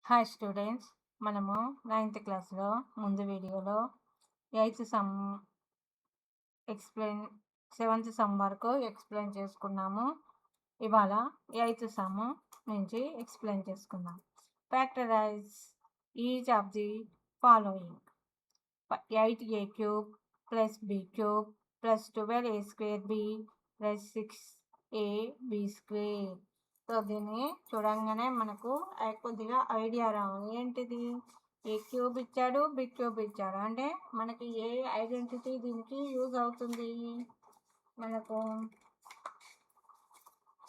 Hi students, మనము 9th క్లాస్లో ముందు వీడియోలో 8th some explain 7th some వరకు ఎక్స్ప్లెయిన్ చేసుకున్నాము. ఇవాళ 8th సమ్ నుంచి ఎక్స్ప్లెయిన్ చేసుకుందాం. Factorise each of the following. 8a cube plus b cube plus 12a square b plus 6ab square. So దీన్ని చూడంగానే మనకు కొద్దిగా ఐడియా రావాలి. ఏంటిది? ఏ క్యూబ్ ఇచ్చాడు, బి క్యూబ్ ఇచ్చాడు అంటే మనకి ఏ ఐడెంటిటీ దీనికి యూజ్ అవుతుంది మనకు.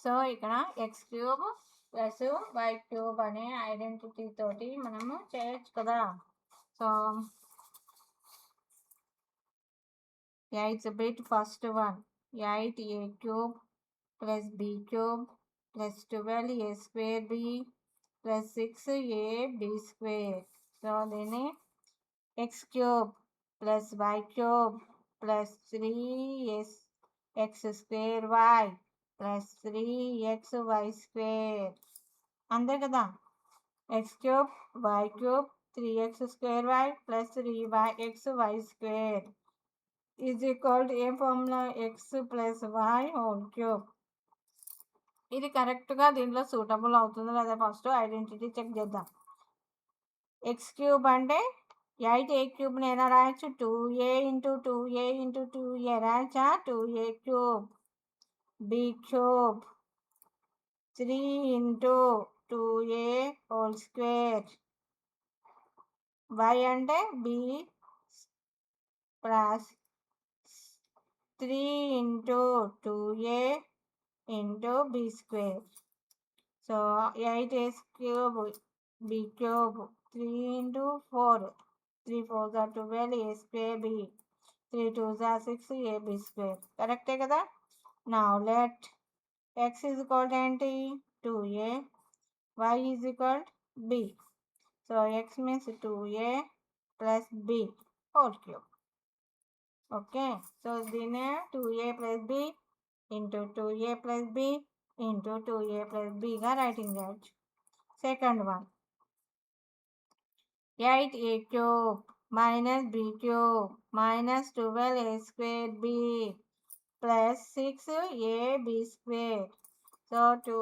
సో ఇక్కడ x cube plus y cube అనే ఐడెంటిటీ తోటి మనము చేయొచ్చు కదా. So 8th bit, first one, 8a cube plus b cube plus 12a square b plus 6ab square. So then x cube plus y cube plus 3x square y plus 3xy square. అంతే కదా. x cube y cube 3x square y plus 3xy square is equal to A formula x plus y whole cube. ఇది కరెక్ట్గా దీంట్లో suitable అవుతుందో లేదా first identity check చేద్దాం. X cube అంటే 8a క్యూబ్ని ఎలా రాయొచ్చు? 2a into 2a into 2a రాయచ్చా? 2a cube. b cube 3 into 2a whole square. y అంటే b plus 3 into 2a into b square. So 8a cube b cube 3 into 4, 3 4 are 12, a square b, 3 2s are 6, ab square. కరెక్టే కదా. Now let x is equal to ఏంటి? 2a, y is equal to b. So x means 2a plus b whole cube. Okay, so దీన్ని 2a plus b into 2a plus b into 2a plus b గా writing చేయొచ్చు. Second one 8a cube minus b cube minus 12a square b plus 6ab square. So 2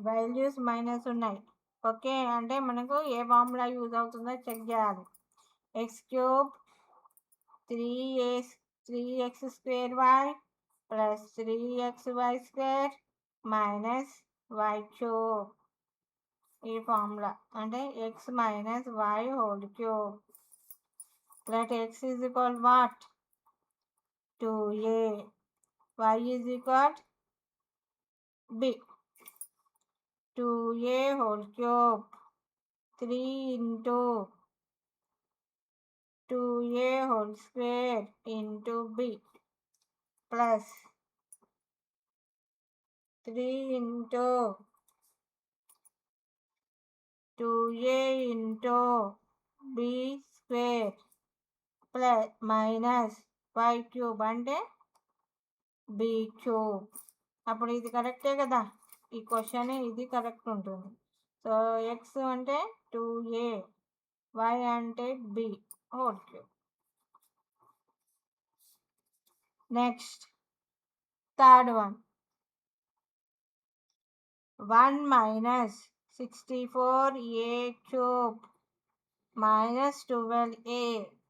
values minus ఉన్నాయి. Okay, అంటే మనకు ఏ formula use అవుతుందో check చేయాలి. X cube 3x square y plus 3xy square minus y cube. ఈ formula అంటే x minus y whole cube. Let x is equal to what? 2a. Y is equal to b. 2a whole cube 3 into 2a whole square into b plus 3 into 2a into b square plus minus y cube అంటే b cube. అప్పుడు ఇది కరెక్టే కదా. ఈ question ఇది correct ఉంటుంది. So X అంటే 2a, y అంటే b whole cube. Next third one 1 minus 64a cube minus 12a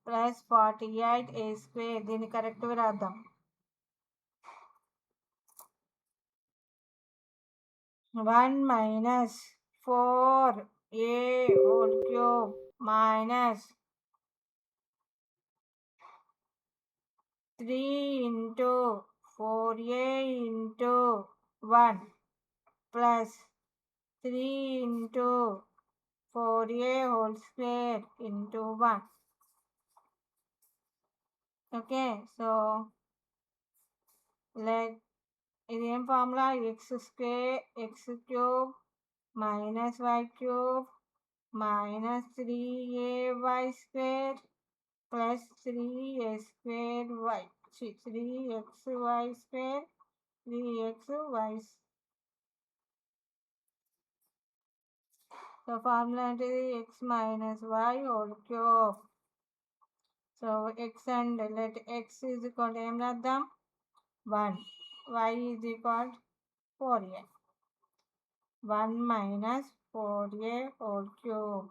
plus 48a square. దీన్ని కరెక్ట్గా రాద్దాం. 1 minus 4a whole cube minus 3 into 4a into 1 plus 3 into 4a whole square into 1. Okay, so let ఇదేం ఫార్ములా? X square x cube minus y cube minus 3ay square plus 3a square y 3xy square 3xy So formula is x minus y whole cube. So x and let x is equal to em raddam 1. Y is equal to 4a. 1 minus 4a whole cube.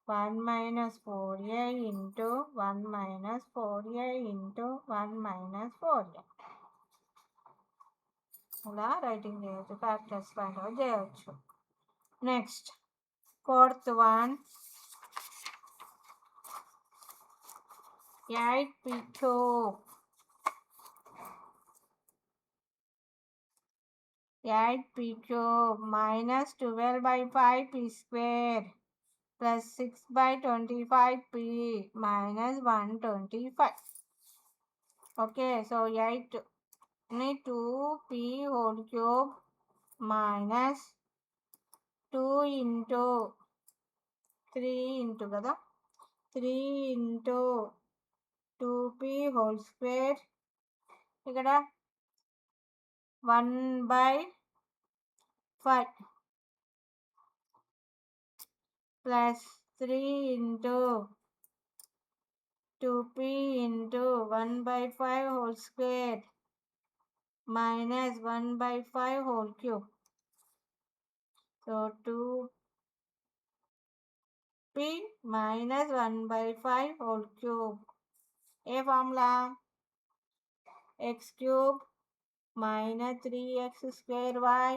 1 minus 4a into 1 minus 4a into 1 minus 4a. ఇలా writing చేయొచ్చు, factors find out చేయొచ్చు. Next fourth one 8p cube. 8p cube minus 12 by 5p square plus 6 by 25p minus 125. Okay, so 8 ni 2p whole cube minus 2 into 3 into kada 3 into 2p whole square ikkada 1 by 5 plus 3 into 2p into 1 by 5 whole square minus 1 by 5 whole cube. So 2p minus 1 by 5 whole cube. A formula x cube minus 3x square y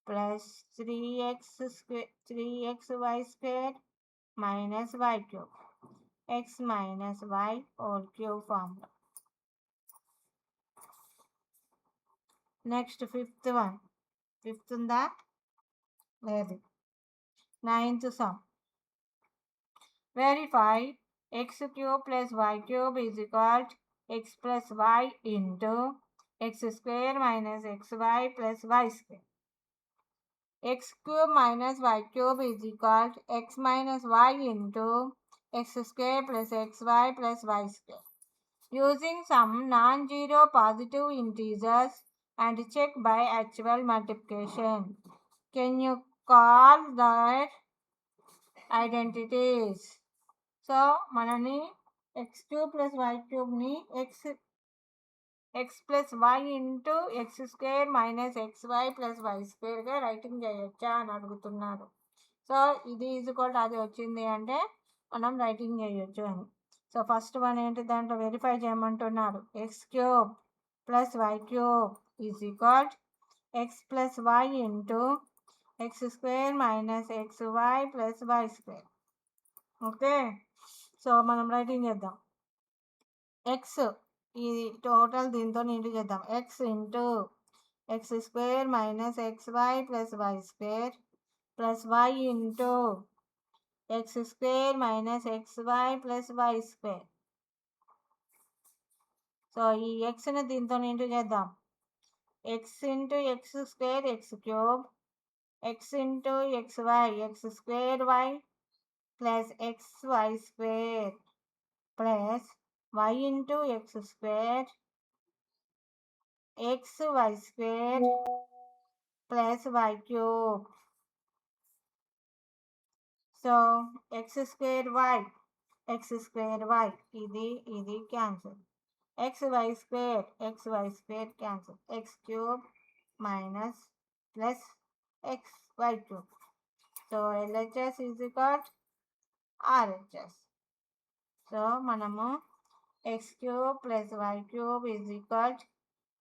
plus 3xy square minus y cube. X minus y whole cube formula. Next fifth one. Fifth unda లేదు. Ninth sum. Verify x cube plus y cube is equal to x plus y into x square minus xy plus y square. X cube minus y cube is equal to x minus y into x square plus xy plus y square. Using some non-zero positive integers and check by actual multiplication. Can you call that identities? So మనని x cube plus y cube ని x plus y into x square minus xy plus y square గా writing చేయొచ్చా అని అడుగుతున్నారు. So ఇది equal అది వచ్చింది అంటే మనం రైటింగ్ చేయొచ్చు అని. సో ఫస్ట్ వన్ ఏంటి, దాంట్లో వెరిఫై చేయమంటున్నాడు. X cube plus y cube is equal x plus y into x square minus x y plus y square. Okay, so మనం రైటింగ్ చేద్దాం. ఎక్స్ ఇది టోటల్ దీంతో ఇంటూ చేద్దాం. X into x square minus x y plus y square plus y into x square minus x y plus y square. So ఈ ఎక్స్ని దీంతో into చేద్దాం. X into x square x cube, x into X why x square y plus x y square plus y into x square xy square plus y cube. So x square y ఇది cancel. xy square cancel. x cube minus plus xy cube. So LHS is equal to RHS. So మనము x cube plus y cube is equal to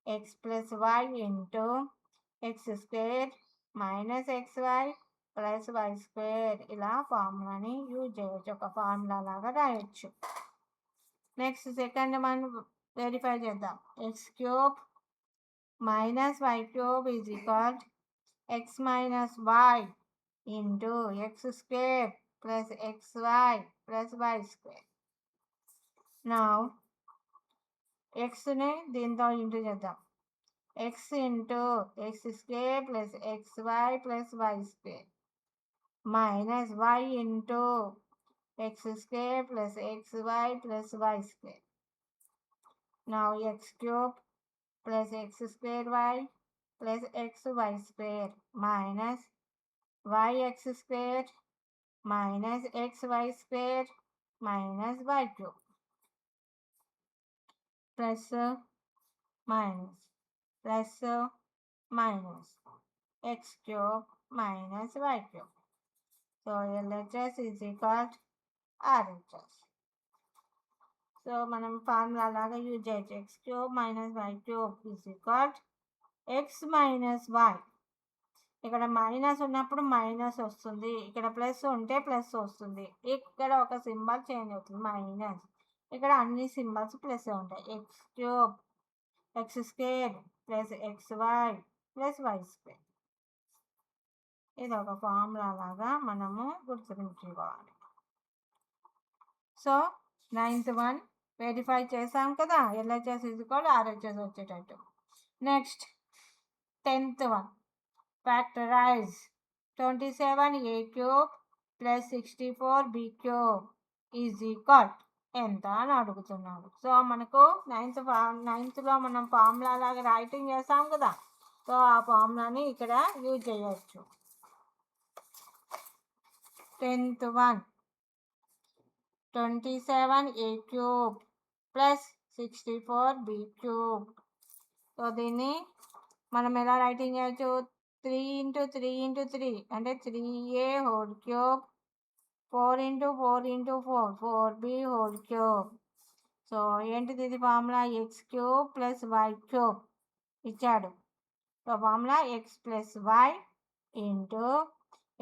x plus y into x square minus xy plus y square ఇలా ఫార్ములాని use చేయొచ్చు, ఒక formula లాగా రాయొచ్చు. Next second మనం verify చేద్దాం. X cube minus y cube is equal x minus y into x square plus x y plus y square. Now ఎక్స్ని దీంతో into చేద్దాం. X into x square plus x y plus y square minus y into x square plus x y plus y square. Now x cube plus x square y plus x y square minus yx square minus xy square minus y cube plus minus plus minus x cube minus y cube. So LHS is equal to RHS. So మనం formula లాగా use చేయొచ్చు. X cube minus y cube is equal x minus y. ఇక్కడ minus ఉన్నప్పుడు minus వస్తుంది, ఇక్కడ plus ఉంటే plus వస్తుంది. ఇక్కడ ఒక సింబల్ చేంజ్ అవుతుంది మైనస్, ఇక్కడ అన్ని సింబల్స్ ప్లస్ ఉంటాయి. X cube x square plus x y plus y square. ఇది ఒక ఫార్ములా లాగా మనము గుర్తుంచుకోవాలి. సో 9th వన్ వెరిఫై చేసాం కదా, ఎల్హెచ్ఎస్ ఈక్వల్ ఆర్హెచ్ఎస్ వచ్చేటట్టు. Next 10th one factorise 27a cube plus 64b cube is equal ఎంత అని అడుగుతున్నాడు. సో మనకు 9thలో మనం ఫార్ములా లాగా రైటింగ్ చేస్తాం కదా, సో ఆ ఫార్ములాని ఇక్కడ యూజ్ చేయొచ్చు. 10th one 27a cube plus 64b cube. So దీన్ని మనం ఎలా రైటింగ్ చేయొచ్చు, 3 × 3 × 3 అంటే 3a whole cube, 4 × 4 × 4 4b whole cube. So ఏంటిది ఇది formula, x cube plus y cube ఇచ్చాడు. So formula x plus y into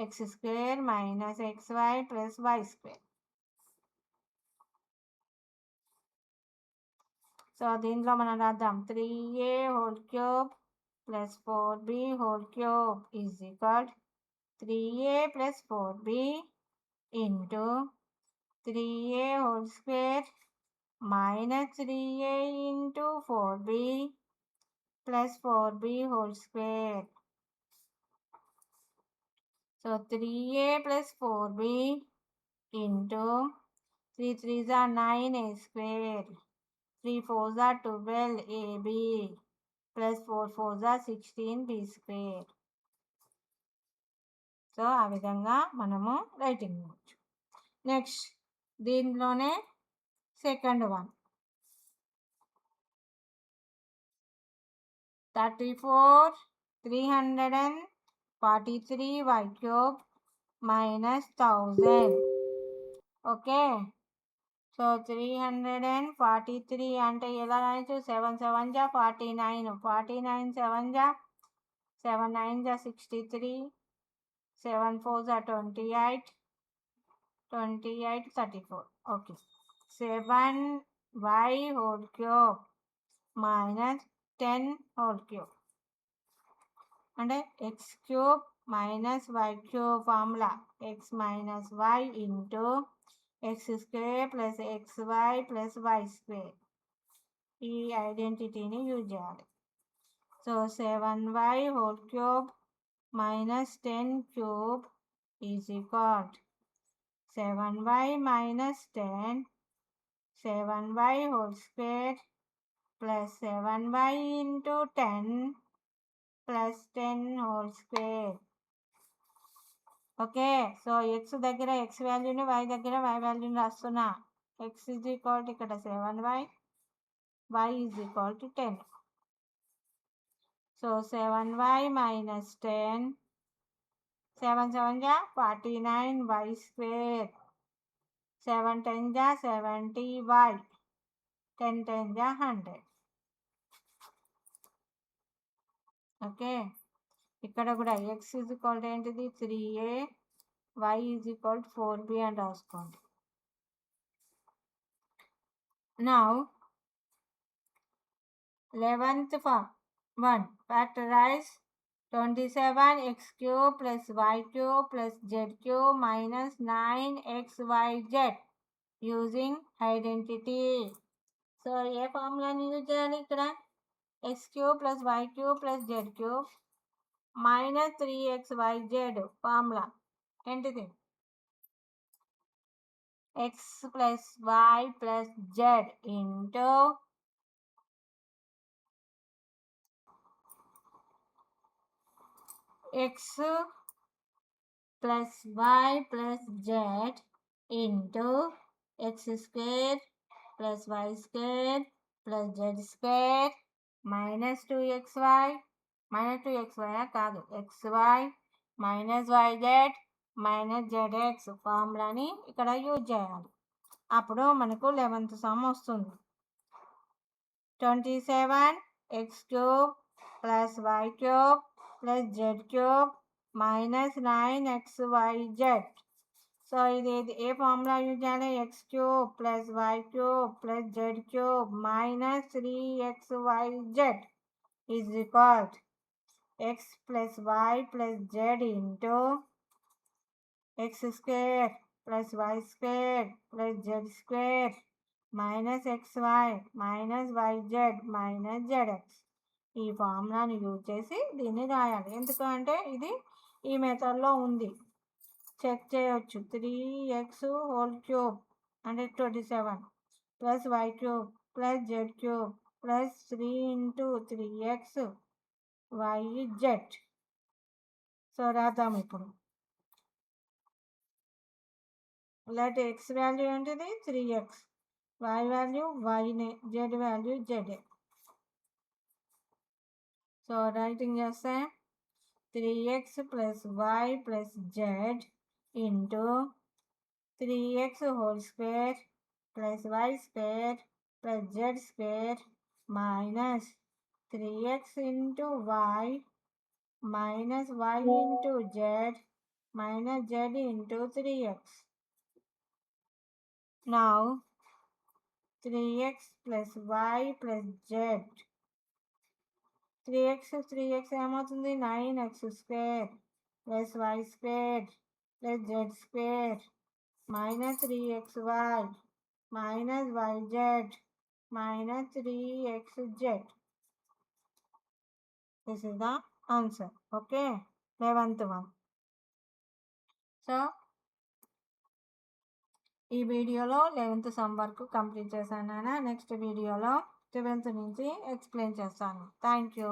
x square minus x y plus y square. So దీంట్లో మనం రాద్దాం 3a whole cube plus 4b whole cube is equal 3a plus 4b into 3a whole square minus 3a into 4b plus 4b whole square. So 3a plus 4b into 3 3s are 9a square 3 4s are 12ab plus 4 4s are 16b square. So ఆ విధంగా మనము writing చేయవచ్చు. Next దీంట్లోనే second one 34 343y cube minus 1000. Okay, so 343 అంటే ఎలా రాయొచ్చు, 7 7 జా 49, 49 7 జా 7 9 జా 63, 7 4 జా 28, 28 34. Okay, 7y whole cube minus 10 whole cube అంటే x cube minus y cube formula x minus y into x square plus x y plus y square. ఈ ఐడెంటిటీని యూజ్ చేయాలి. So 7y whole cube minus 10 cube is equal 7y minus 10 7y whole square plus 7y into 10 plus 10 whole square. Okay, so x దగ్గర x వాల్యూని, y దగ్గర y వాల్యూని రాస్తున్నా. X is equal to ఇక్కడ 7y, y is equal to 10. So 7y minus 10 7 7 జా 49y square 7 10 జా 70y 10 10 జా 100. Okay, ఇక్కడ కూడా ఎక్స్ ఈజ్ ఈక్వల్ టు ఏంటిది 3a, y is equal to 4b అని రాసుకోండి. Now 11th one factorize 27x cube plus y cube plus z cube minus 9xyz using identity. So ఏ ఫార్ములాని use చేయాలి ఇక్కడ, x cube plus y cube plus z cube minus 3xyz formula ఏంటిది, x plus y plus z into x plus y plus z into x square plus y square plus z square minus 2xy minus 2xy కాదు xy minus yz minus zx ఫార్ములాని ఇక్కడ use చేయాలి. అప్పుడు మనకు 11th some వస్తుంది. 27x cube plus y cube plus z cube minus 9xyz. So ఇది ఏ formula use చేయాలి? X cube plus y cube plus z cube minus 3xyz is equal x plus y plus z into x square plus y square plus z square minus xy minus yz minus zx. ఈ ఫార్ములాని use చేసి దీన్ని రాయాలి. ఎందుకంటే ఇది ఈ మెథడ్లో ఉంది, check చేయొచ్చు. 3x హోల్ క్యూబ్ అంటే 27 plus y cube plus z cube plus 3 into 3x yz. So రాద్దాం ఇప్పుడు. లెట్ ఎక్స్ వాల్యూ ఏంటిది 3x, y వాల్యూ yనే, z వాల్యూ zే. సో రైటింగ్ చేస్తే 3x plus y plus z into 3x whole square plus y square plus z square minus 3x into y minus y into z minus z into 3x. Now 3x plus y plus z. 3x ఏమవుతుంది? 9x square plus y square plus z square minus 3xy minus yz minus 3xz. This is the answer. Okay, 11th one. So ఈ వీడియోలో 11th some వరకు complete చేశాను. Next వీడియోలో 12th నుంచి explain చేస్తాను. Thank you.